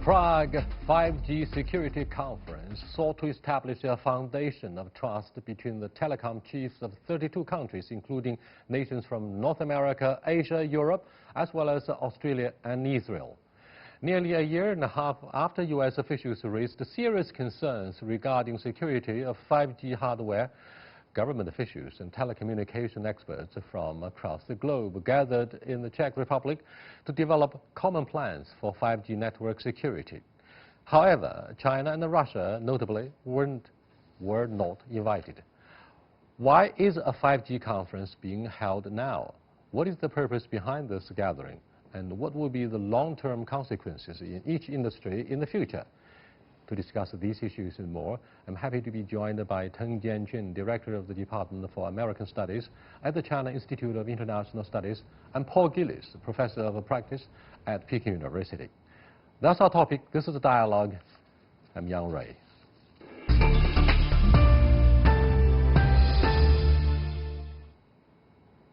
Prague 5G Security Conference sought to establish a foundation of trust between the telecom chiefs of 32 countries, including nations from North America, Asia, Europe, as well as Australia and Israel. Nearly a year and a half after U.S. officials raised serious concerns regarding security of 5G hardware, government officials and telecommunication experts from across the globe gathered in the Czech Republic to develop common plans for 5G network security. However, China and Russia, notably, were not invited. Why is a 5G conference being held now? What is the purpose behind this gathering? And what will be the long-term consequences in each industry in the future? To discuss these issues and more, I'm happy to be joined by Teng Jianjun, Director of the Department for American Studies at the China Institute of International Studies, and Paul Gillis, Professor of Practice at Peking University. That's our topic. This is a dialogue. I'm Yang Rui.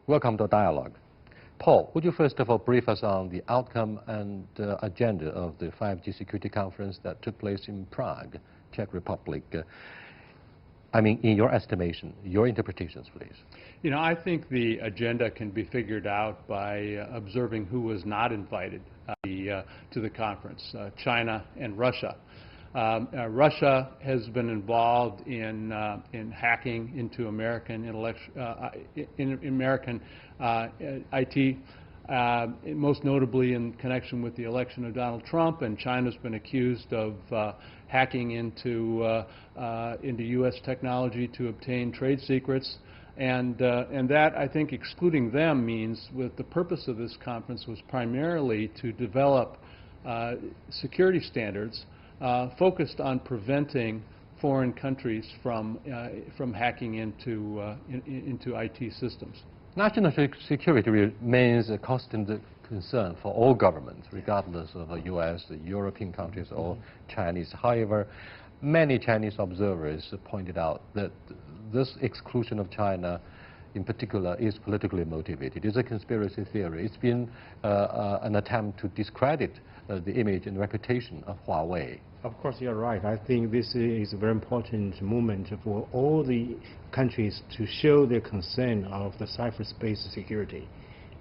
Welcome to Dialogue. Paul, would you first of all brief us on the outcome and agenda of the 5G security conference that took place in Prague, Czech Republic? I mean, in your estimation, your interpretations, please. You know, I think the agenda can be figured out by observing who was not invited to the conference, China and Russia. Russia has been involved in hacking into American IT, most notably in connection with the election of Donald Trump, and China's been accused of hacking into U.S. technology to obtain trade secrets. And that, I think, excluding them means with the purpose of this conference was primarily to develop security standards focused on preventing foreign countries from hacking into IT systems. National security remains a constant concern for all governments, regardless of the U.S., the European countries, or Chinese. However, many Chinese observers pointed out that this exclusion of China in particular is politically motivated. It's a conspiracy theory. It's been an attempt to discredit the image and reputation of Huawei. Of course, you're right. I think this is a very important moment for all the countries to show their concern of the cyberspace security,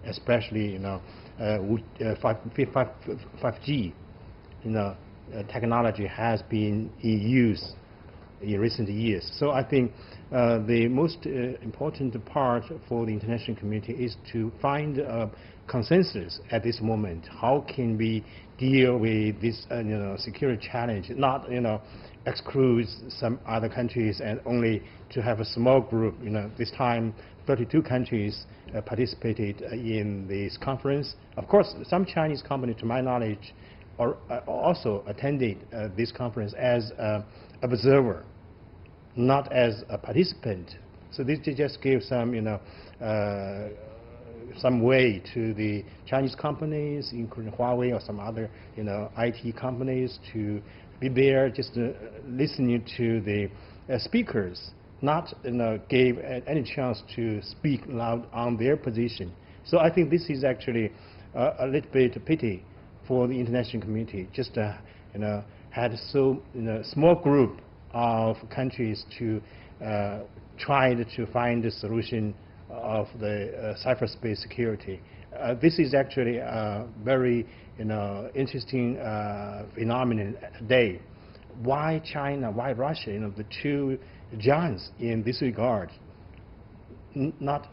especially 5G. Technology has been in use in recent years. So I think the most important part for the international community is to find a consensus at this moment. How can we deal with this security challenge, not exclude some other countries and only to have a small group. This time 32 countries participated in this conference. Of course, some Chinese companies, to my knowledge, also attended this conference as an observer, not as a participant. So this just gives some way to the Chinese companies, including Huawei or some other IT companies, to be there just listening to the speakers, not gave any chance to speak loud on their position. So I think this is actually a little bit pity for the international community. Just had so small group of countries to try to find a solution of the cyberspace security. This is actually a very interesting phenomenon today. Why China, why Russia, the two giants in this regard, not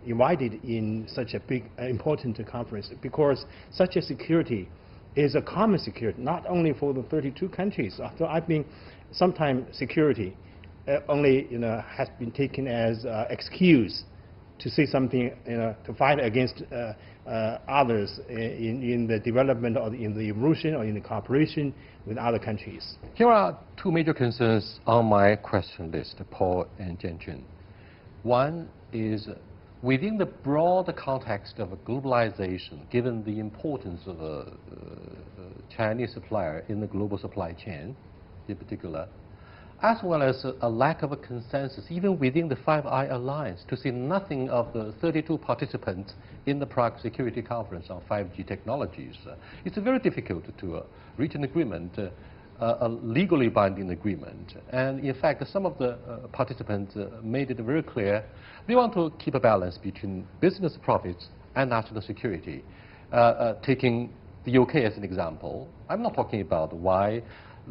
invited in such a big important conference? Because such a security is a common security, not only for the 32 countries. So I think sometimes security only has been taken as excuse to say something, to fight against others in the development or in the evolution or in the cooperation with other countries. Here are two major concerns on my question list, Paul and Jianjun. One is within the broad context of globalization, given the importance of a Chinese supplier in the global supply chain in particular, as well as a lack of a consensus, even within the Five Eyes Alliance, to see nothing of the 32 participants in the Prague Security Conference on 5G technologies. It's very difficult to reach an agreement, a legally binding agreement. And in fact, some of the participants made it very clear they want to keep a balance between business profits and national security. Taking the UK as an example, I'm not talking about why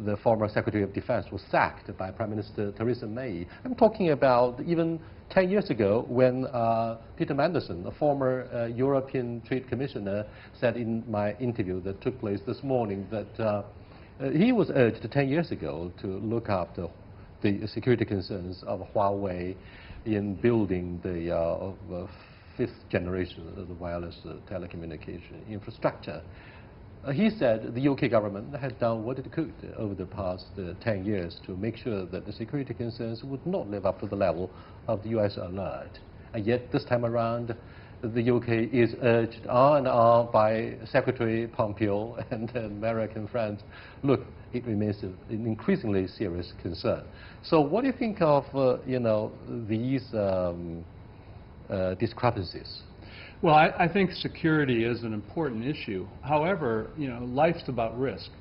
the former Secretary of Defense was sacked by Prime Minister Theresa May. I'm talking about even 10 years ago when Peter Mandelson, a former European Trade Commissioner, said in my interview that took place this morning that he was urged 10 years ago to look after the security concerns of Huawei in building the fifth generation of the wireless telecommunication infrastructure. He said the UK government had done what it could over the past 10 years to make sure that the security concerns would not live up to the level of the US alert. And yet this time around, the UK is urged on and on by Secretary Pompeo and American friends. Look, it remains an increasingly serious concern. So what do you think of these discrepancies? Well, I think security is an important issue. However, life's about risk.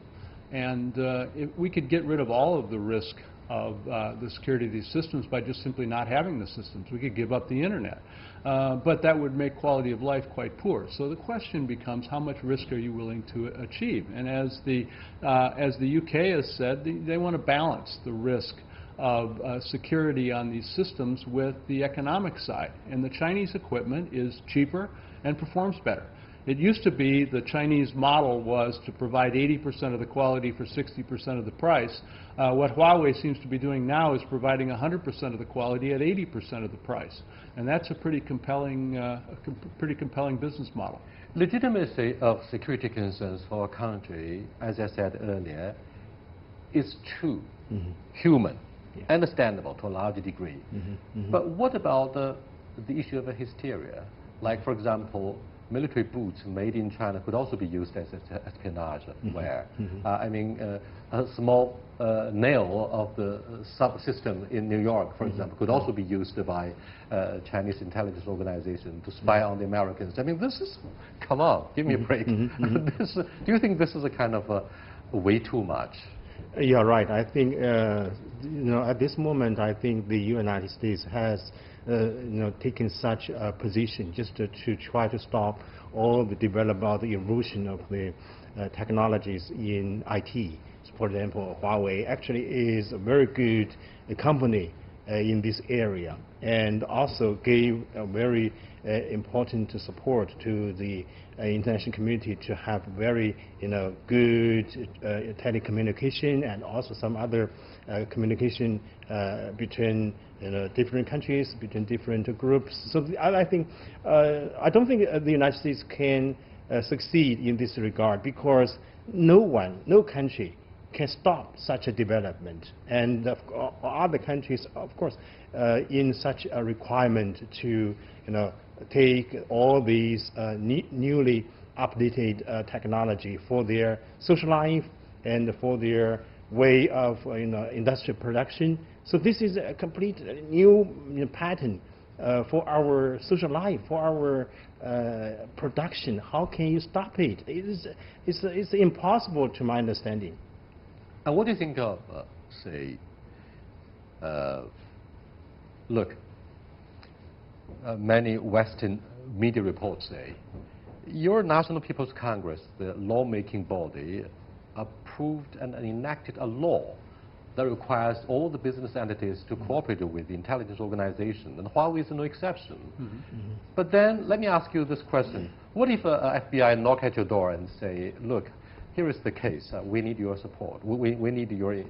And if we could get rid of all of the risk of the security of these systems by just simply not having the systems. We could give up the internet. But that would make quality of life quite poor. So the question becomes, how much risk are you willing to achieve? And as the UK has said, they want to balance the risk of security on these systems with the economic side. And the Chinese equipment is cheaper and performs better. It used to be the Chinese model was to provide 80% of the quality for 60% of the price. What Huawei seems to be doing now is providing 100% of the quality at 80% of the price. And that's a pretty compelling business model. Legitimacy of security concerns for a country, as I said earlier, is true, human. Yeah. Understandable to a large degree. But what about the issue of hysteria? Like, for example, military boots made in China could also be used as espionage wear. I mean, a small nail of the subsystem in New York, for example, could also be used by Chinese intelligence organization to spy on the Americans. I mean, this is, come on, give me a break. Do you think this is a kind of way too much? You're right. I think, at this moment, I think the United States has, taken such a position just to try to stop all the development, the erosion of the technologies in IT. So for example, Huawei actually is a very good company in this area, and also gave a very important support to the international community to have very good telecommunication and also some other communication between different countries, between different groups. So I think I don't think the United States can succeed in this regard, because no country can stop such a development, and other countries, of course, in such a requirement to take all these newly updated technology for their social life and for their way of industrial production. So this is a complete new pattern for our social life, for our production. How can you stop it? It's impossible to my understanding. And what do you think of, say, look, many Western media reports say, your National People's Congress, the lawmaking body, approved and enacted a law that requires all the business entities to cooperate with the intelligence organization, and Huawei is no exception. But then, let me ask you this question. What if FBI knock at your door and say, look, here is the case, we need your support. We need your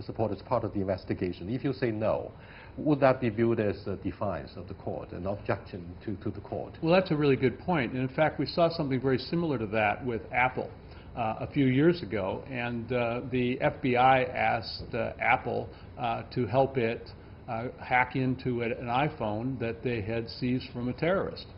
support as part of the investigation. If you say no, would that be viewed as a defiance of the court, an objection to the court? Well, that's a really good point. And in fact, we saw something very similar to that with Apple a few years ago. And the FBI asked Apple to help it hack into an iPhone that they had seized from a terrorist.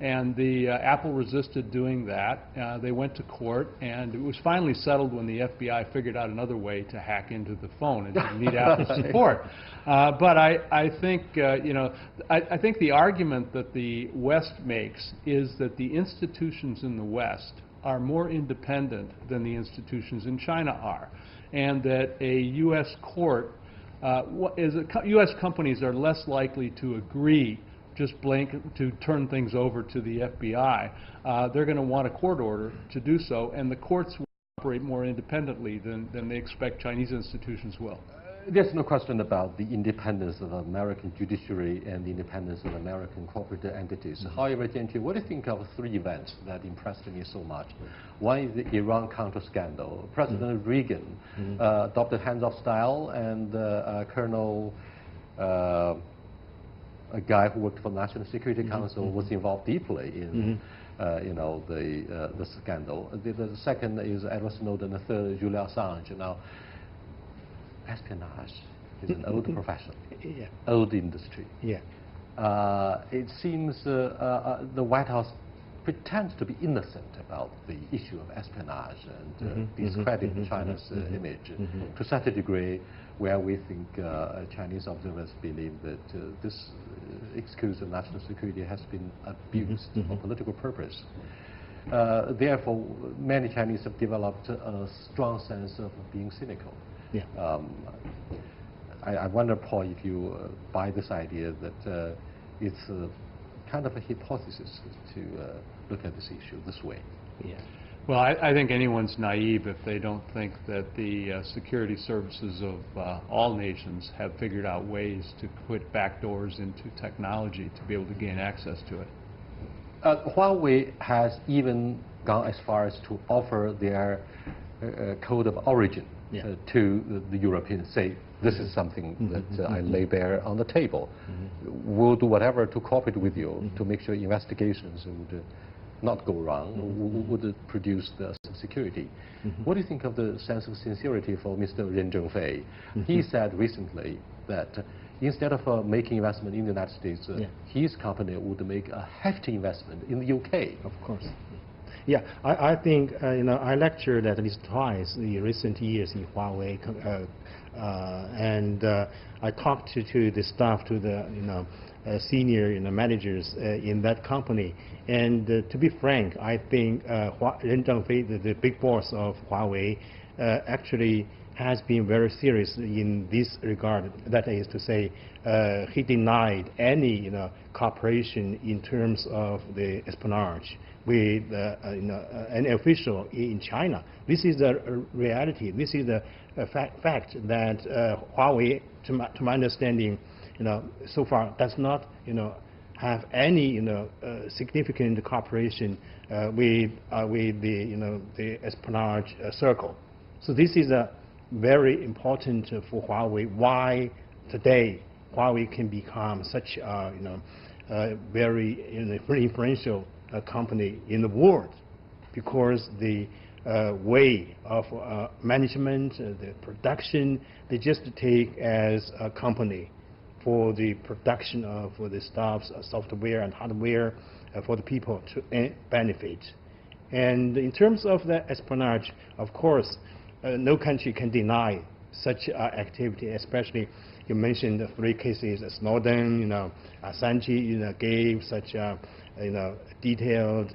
And Apple resisted doing that. They went to court, and it was finally settled when the FBI figured out another way to hack into the phone and didn't need Apple's support. But I think, I think the argument that the West makes is that the institutions in the West are more independent than the institutions in China are, and that a U.S. court, U.S. companies are less likely to agree just to turn things over to the FBI. They're going to want a court order to do so, and the courts will operate more independently than they expect Chinese institutions will. There's no question about the independence of American judiciary and the independence of American corporate entities. However, Jianqi, what do you think of three events that impressed me so much? One is the Iran-Contra scandal. President Reagan adopted hands-off style, and Colonel, a guy who worked for the National Security Council, was involved deeply in the scandal. The second is Edward Snowden, the third, Julian Assange. Now, espionage is an old profession, old industry. It seems the White House pretends to be innocent about the issue of espionage and discredit China's image to such a degree where we think Chinese observers believe that this excuse of national security has been abused for political purpose. Therefore, many Chinese have developed a strong sense of being cynical. I wonder, Paul, if you buy this idea that it's kind of a hypothesis to look at this issue this way. Well, I think anyone's naive if they don't think that the security services of all nations have figured out ways to put backdoors into technology to be able to gain access to it. Huawei has even gone as far as to offer their code of origin to the Europeans, say, this is something that I lay bare on the table. We'll do whatever to cooperate with you to make sure investigations would not go wrong, would produce the security. What do you think of the sense of sincerity for Mr. Ren Zhengfei? He said recently that instead of making investment in the United States, his company would make a hefty investment in the UK. Of course. I think I lectured at least twice in the recent years in Huawei, and I talked to the staff, to the senior managers in that company. And to be frank, I think Ren Zhengfei, the big boss of Huawei, actually has been very serious in this regard. That is to say, he denied any cooperation in terms of the espionage with an official in China. This is the reality. This is the fact that Huawei, to my understanding, so far does not have any significant cooperation with the espionage circle. So this is very important for Huawei. Why today Huawei can become such a very influential company in the world, because the way of management, the production, they just take as a company for the production of the stuffs, software and hardware for the people to benefit. And in terms of the espionage, of course, no country can deny such activity, especially you mentioned the three cases, Snowden, Assange, gave such detailed,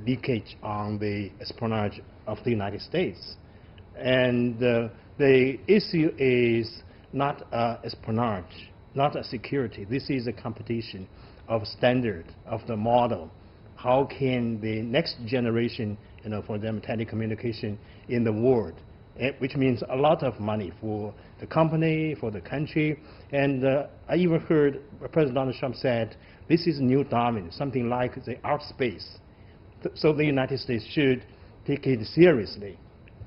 leakage on the espionage of the United States. And the issue is not espionage, not a security. This is a competition of standard, of the model. How can the next generation, for them, telecommunication in the world, which means a lot of money for the company, for the country. And I even heard President Donald Trump said, this is new Darwin, something like the art space. So the United States should take it seriously,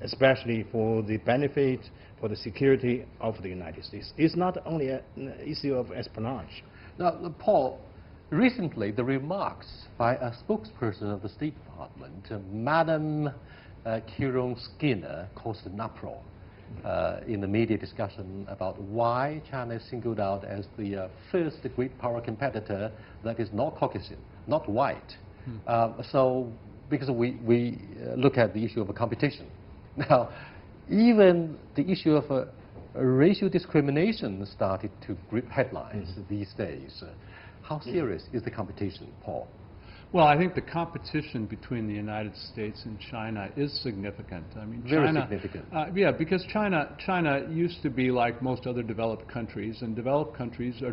especially for the benefit, for the security of the United States. It's not only an issue of espionage. Now, Paul, recently the remarks by a spokesperson of the State Department, Madam Kiron Skinner, caused an uproar in the media discussion about why China is singled out as the first great power competitor that is not Caucasian, not white. So because we look at the issue of competition. Now, even the issue of racial discrimination started to grip headlines these days. How serious is the competition, Paul? Well, I think the competition between the United States and China is significant. I mean, Very China, significant. Yeah, because China used to be like most other developed countries, and developing countries are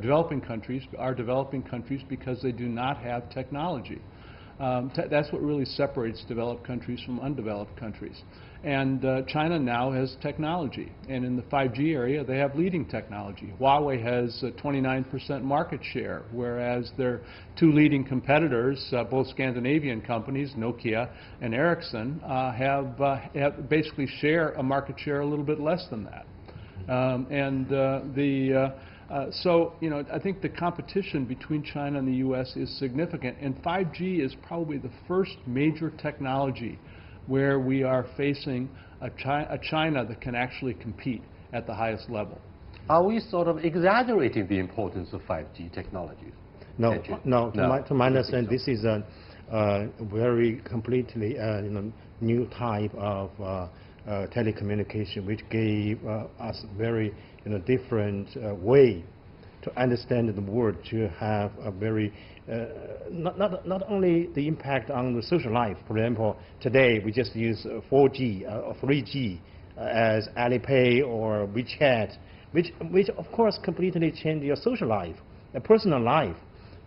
developing countries because they do not have technology. That's what really separates developed countries from undeveloped countries. And China now has technology, and in the 5G area they have leading technology. Huawei has a 29% market share, whereas their two leading competitors, both Scandinavian companies, Nokia and Ericsson, have basically share a market share a little bit less than that. So, you know, I think the competition between China and the U.S. is significant, and 5G is probably the first major technology where we are facing a China that can actually compete at the highest level. Are we sort of exaggerating the importance of 5G technologies? No, to my understanding, this is a very completely new type of telecommunication, which gave us very different way to understand the world, to have a very not only the impact on the social life. For example, today we just use 4G or 3G as Alipay or WeChat, which of course completely change your social life, a personal life.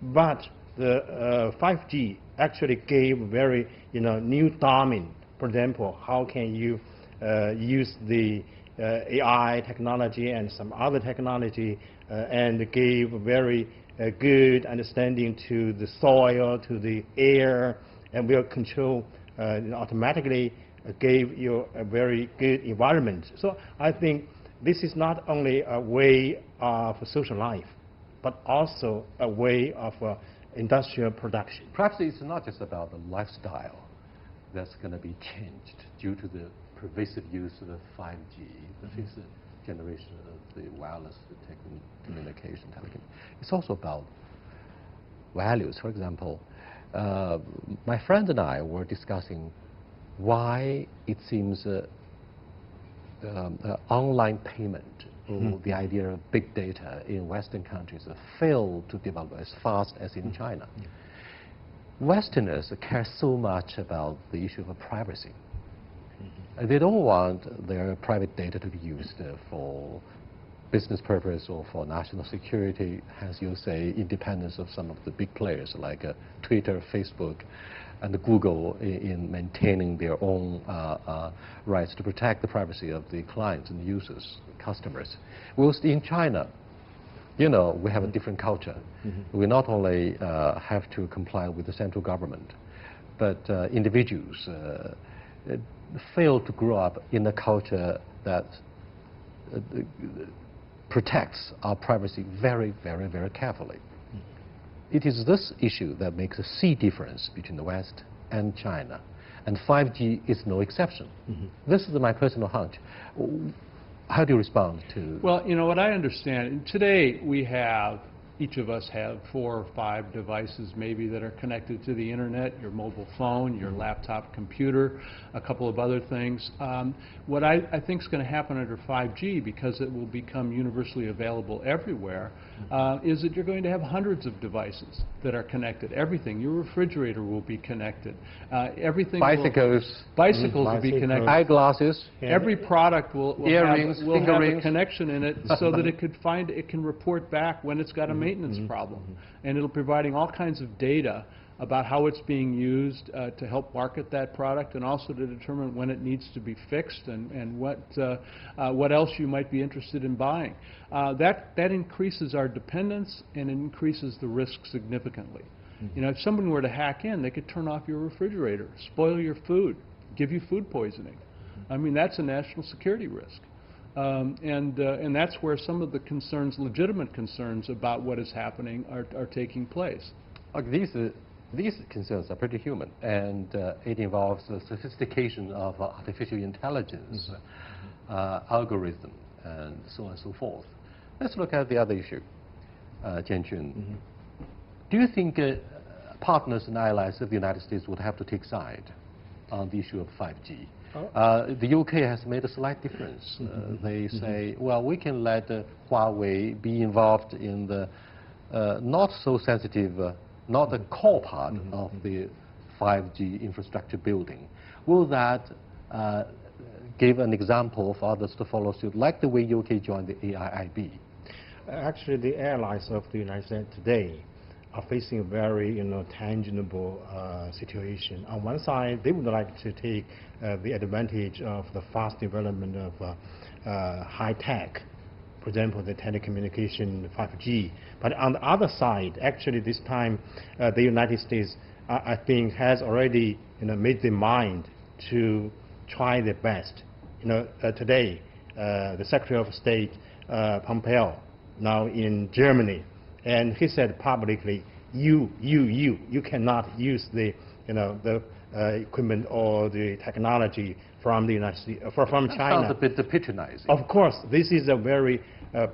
But the 5G actually gave very new domain. For example, how can you use the AI technology and some other technology and gave very good understanding to the soil, to the air, and will control automatically gave you a very good environment. So I think this is not only a way of social life, but also a way of industrial production. Perhaps it's not just about the lifestyle that's going to be changed due to the pervasive use of the 5G, the fifth generation of the wireless communication. It's also about values. For example, my friend and I were discussing why it seems online payment, or the idea of big data in Western countries failed to develop as fast as in China. Westerners care so much about the issue of privacy. They don't want their private data to be used for business purpose or for national security, as you say, independence of some of the big players like Twitter, Facebook, and Google in maintaining their own rights to protect the privacy of the clients and users, customers. Whilst in China, we have a different culture. We not only have to comply with the central government, but individuals fail to grow up in a culture that protects our privacy very, very, very carefully. It is this issue that makes a sea difference between the West and China, and 5G is no exception. This is my personal hunch. How do you respond to? Well, what I understand, today each of us have 4 or 5 devices maybe that are connected to the internet, your mobile phone, your laptop computer, a couple of other things. What I think is going to happen under 5G, because it will become universally available everywhere, is that you're going to have hundreds of devices that are connected. Everything, your refrigerator will be connected. Everything. Bicycles will be connected. Eyeglasses. Every product will earrings, have a connection in it so that it can report back when it's got a maintenance problem, and it'll be providing all kinds of data about how it's being used to help market that product, and also to determine when it needs to be fixed and what else you might be interested in buying. That increases our dependence and it increases the risk significantly. If someone were to hack in, they could turn off your refrigerator, spoil your food, give you food poisoning. I mean, that's a national security risk. And that's where some of the concerns, legitimate concerns about what is happening are taking place. These concerns are pretty human, and it involves the sophistication of artificial intelligence, algorithm, and so on and so forth. Let's look at the other issue, Jianjun. Do you think partners and allies of the United States would have to take side on the issue of 5G. The UK has made a slight difference. They say, well, we can let Huawei be involved in the not so sensitive, not the core part of the 5G infrastructure building. Will that give an example for others to follow suit, like the way UK joined the AIIB? Actually, the allies of the United States today are facing a very, tangible situation. On one side, they would like to take the advantage of the fast development of high tech, for example, the telecommunication 5G. But on the other side, actually, this time, the United States, I think, has already, made their mind to try their best. Today, the Secretary of State Pompeo, now in Germany, and he said publicly, you cannot use the equipment or the technology from the United States, from China. Sounds a bit patronizing. Of course, this is a very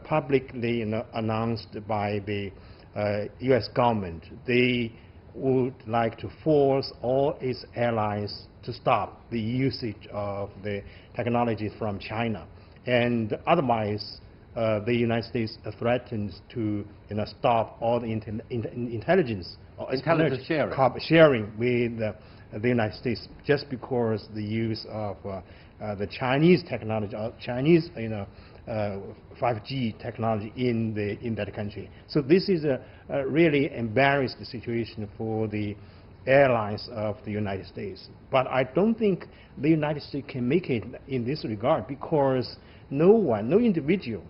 publicly announced by the U.S. government. They would like to force all its allies to stop the usage of the technology from China, and otherwise the United States threatens to stop all the intelligence or intelligence sharing with the United States, just because the use of the Chinese technology, Chinese 5G technology in that country. So this is a really embarrassing situation for the airlines of the United States. But I don't think the United States can make it in this regard, because no one, no individual,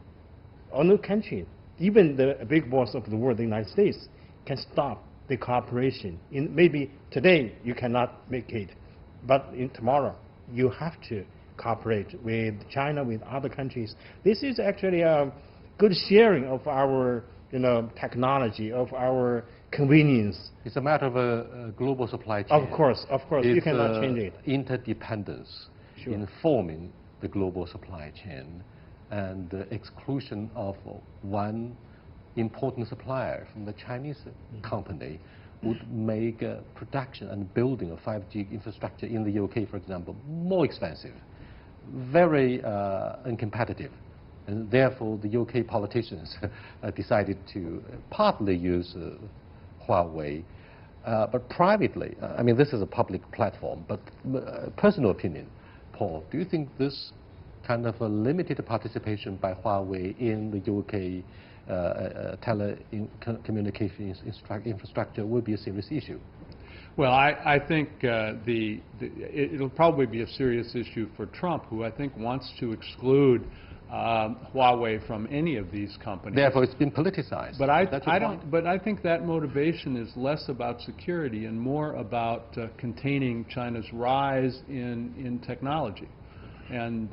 or no country, even the big boss of the world, the United States, can stop the cooperation. Maybe today you cannot make it, but tomorrow you have to cooperate with China, with other countries. This is actually a good sharing of our technology, of our convenience. It's a matter of a global supply chain. Of course, you cannot change it. Interdependence in forming the global supply chain, and the exclusion of one important supplier from the Chinese company would make production and building of 5G infrastructure in the UK, for example, more expensive, very uncompetitive. And therefore, the UK politicians decided to partly use Huawei, but privately. I mean, this is a public platform, but personal opinion, Paul, do you think this kind of a limited participation by Huawei in the UK telecommunications infrastructure will be a serious issue? Well, I think it'll probably be a serious issue for Trump, who I think wants to exclude Huawei from any of these companies. Therefore, it's been politicized. But I think that motivation is less about security and more about containing China's rise in technology. And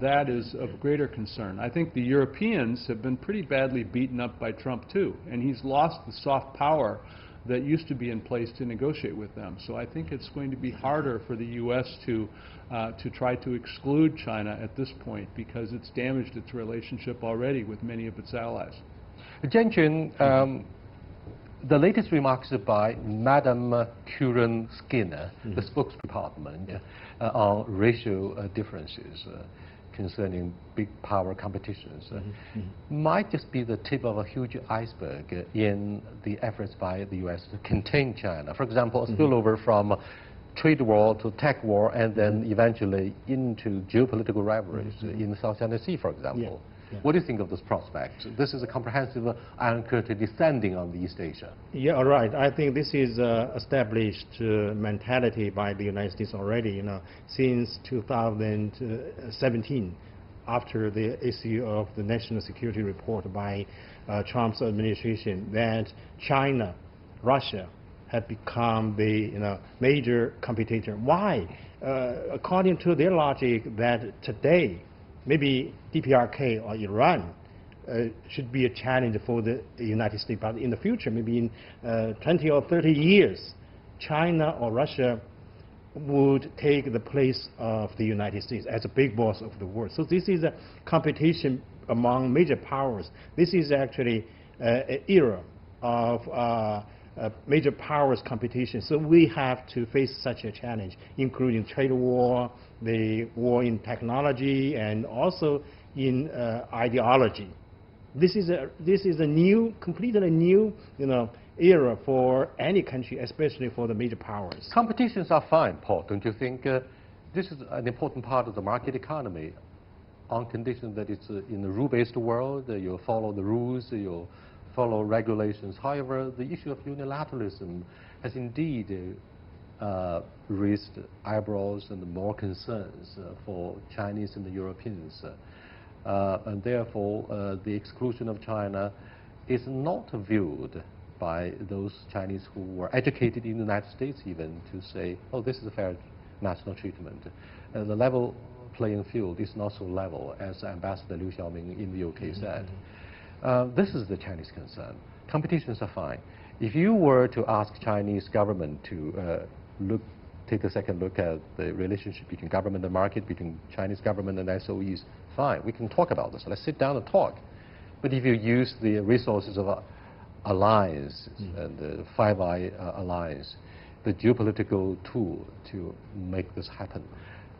that is of greater concern. I think the Europeans have been pretty badly beaten up by Trump too, and he's lost the soft power that used to be in place to negotiate with them. So I think it's going to be harder for the U.S. to try to exclude China at this point, because it's damaged its relationship already with many of its allies. Jian Jun, the latest remarks by Madam Curran Skinner, the spokesdepartment, on racial differences concerning big power competitions, might just be the tip of a huge iceberg in the efforts by the U.S. to contain China. For example, a spillover from trade war to tech war, and then eventually into geopolitical rivalries in the South China Sea, for example. What do you think of this prospect? This is a comprehensive Iron Curtain descending on East Asia. Yeah, all right. I think this is established mentality by the United States already, since 2017, after the issue of the National Security Report by Trump's administration, that China, Russia, had become the major competitor. Why? According to their logic, that today, maybe DPRK or Iran should be a challenge for the United States, but in the future, maybe in 20 or 30 years, China or Russia would take the place of the United States as a big boss of the world. So this is a competition among major powers. This is actually an era of major powers competition. So we have to face such a challenge, including trade war, the war in technology, and also in ideology. This is a new, completely new, era for any country, especially for the major powers. Competitions are fine, Paul, don't you think? This is an important part of the market economy, on condition that it's in a rule-based world, you follow the rules, you follow regulations. However, the issue of unilateralism has indeed raised eyebrows and more concerns for Chinese and the Europeans. And therefore, the exclusion of China is not viewed by those Chinese who were educated in the United States even to say, oh, this is a fair national treatment. The level playing field is not so level, as Ambassador Liu Xiaoming in the UK said. This is the Chinese concern. Competitions are fine. If you were to ask Chinese government to take a second look at the relationship between government and market, between Chinese government and SOEs, fine, we can talk about this. Let's sit down and talk. But if you use the resources of alliance and the Five Eye alliance, the geopolitical tool to make this happen,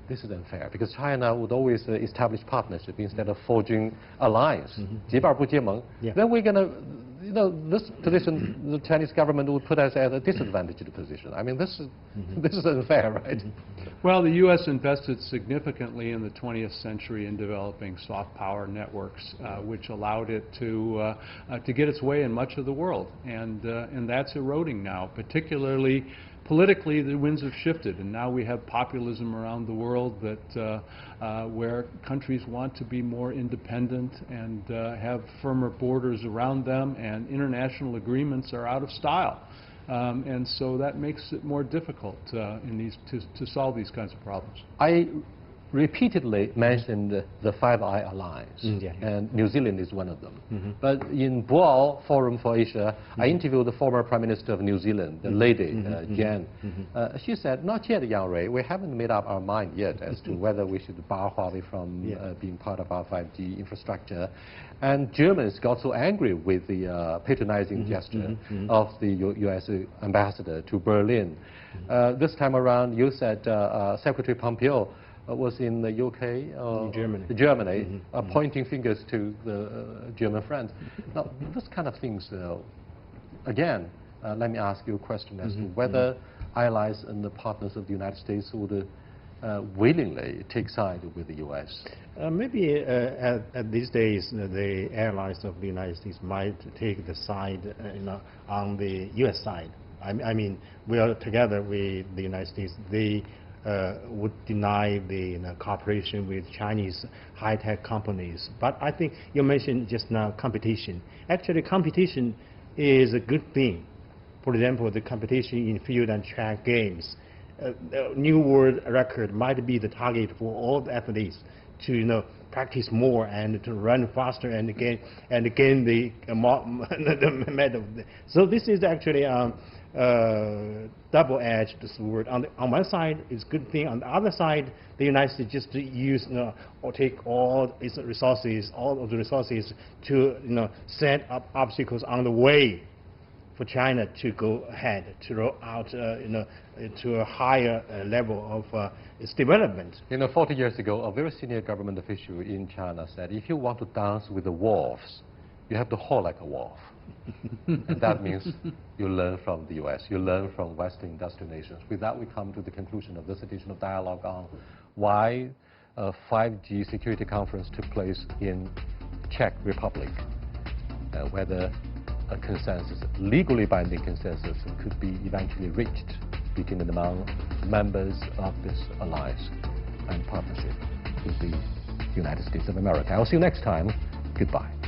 this is unfair, because China would always establish partnership instead of forging alliance. 结伴不结盟. Then we're going to, this position, the Chinese government would put us at a disadvantaged position. I mean, this is unfair, right? Well, the U.S. invested significantly in the 20th century in developing soft power networks, which allowed it to get its way in much of the world, and that's eroding now, particularly. Politically, the winds have shifted, and now we have populism around the world that where countries want to be more independent and have firmer borders around them, and international agreements are out of style. And so that makes it more difficult to solve these kinds of problems. I repeatedly mentioned the Five Eye Alliance, and New Zealand is one of them. But in Boao Forum for Asia, I interviewed the former Prime Minister of New Zealand, the lady, Jan. She said, not yet, Yang Rui, we haven't made up our mind yet as to whether we should bar Huawei from being part of our 5G infrastructure. And Germans got so angry with the patronizing gesture of the US ambassador to Berlin. This time around, you said Secretary Pompeo was in the UK, Germany, pointing fingers to the German friends. Now, this kind of things, again, let me ask you a question as to whether allies and the partners of the United States would willingly take side with the US. Maybe at these days, the allies of the United States might take the side, on the US side. I mean, we are together with the United States. They would deny the cooperation with Chinese high-tech companies. But I think you mentioned just now competition. Actually, competition is a good thing. For example, the competition in field and track games. New world record might be the target for all the athletes to practice more and to run faster and gain the medal. So this is actually double-edged sword. On one side, it's a good thing. On the other side, the United States just use or take all its resources, all of the resources to set up obstacles on the way for China to go ahead, to roll out to a higher level of its development. 40 years ago, a very senior government official in China said, if you want to dance with the wolves, you have to haul like a wolf. And that means you learn from the US, you learn from Western industrial nations. With that, we come to the conclusion of this edition of Dialogue on why a 5G security conference took place in Czech Republic, whether a consensus, legally binding consensus, could be eventually reached between and among members of this alliance and partnership with the United States of America. I'll see you next time. Goodbye.